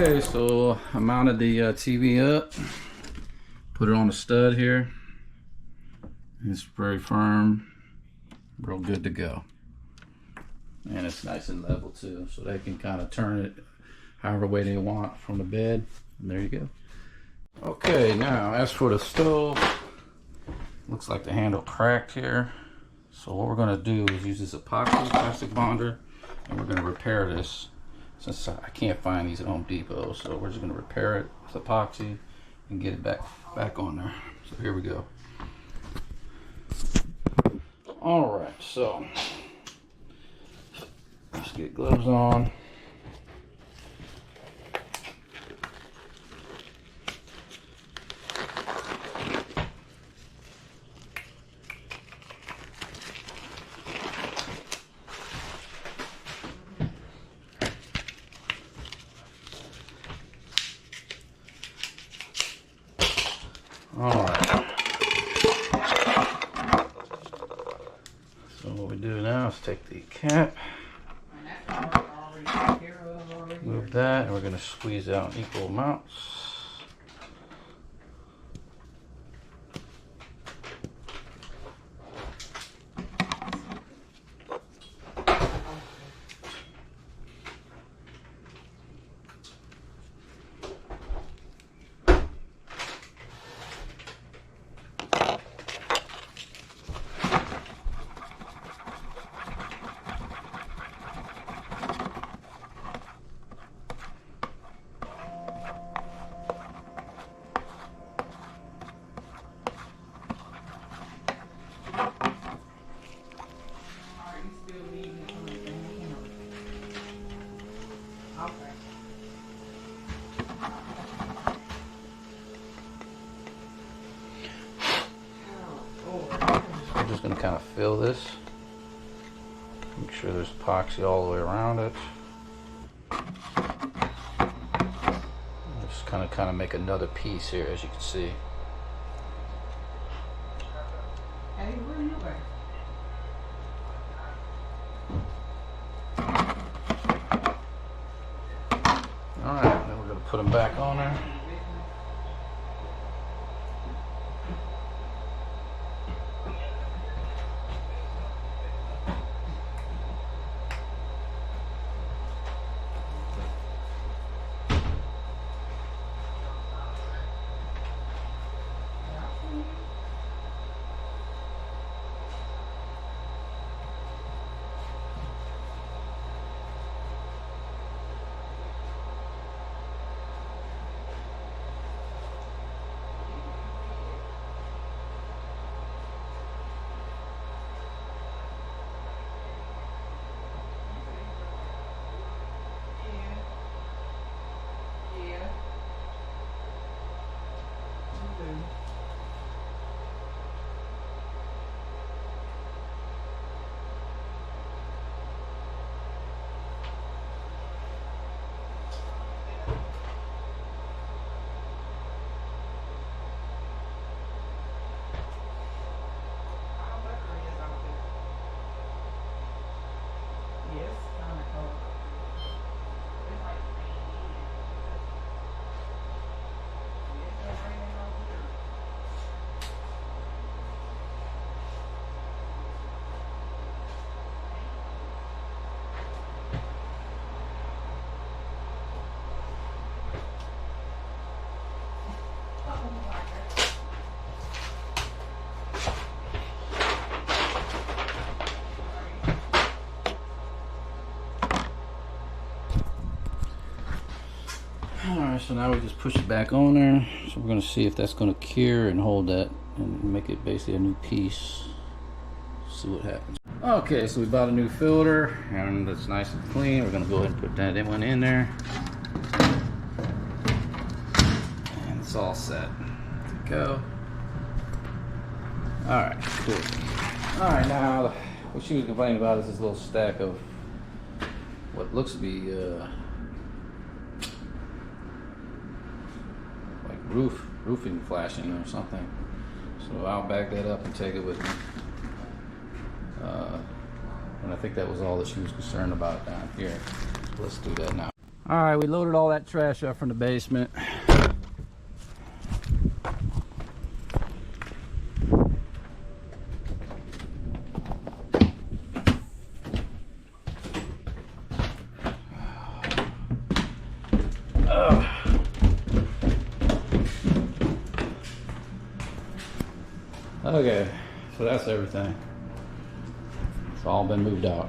Okay, so I mounted the TV up, put it on a stud here. It's very firm, real good to go. And it's nice and level too, so they can kind of turn it however way they want from the bed. And there you go. Okay, now as for the stove, looks like the handle cracked here. So what we're gonna do is use this epoxy plastic bonder, and we're gonna repair this. Since I can't find these at Home Depot, so we're just gonna repair it with epoxy and get it back on there. So here we go. All right, so let's get gloves on. All right. So what we do now is take the cap, move that, and we're going to squeeze out in equal amounts. I'm just going to kind of fill this, make sure there's epoxy all the way around it. Just kind of make another piece here, as you can see. Alright, then we're going to put them back on there. Alright, so now we just push it back on there. So we're going to see if that's going to cure and hold that and make it basically a new piece. See what happens. Okay, so we bought a new filter and it's nice and clean. We're going to go ahead and put that one in there. And it's all set. Go. Alright, cool. Alright, now what she was complaining about is this little stack of what looks to be roofing flashing or something. So I'll back that up and take it with me. And I think that was all that she was concerned about down here. So let's do that now. All right, we loaded all that trash up from the basement. Okay, so that's everything. It's all been moved out.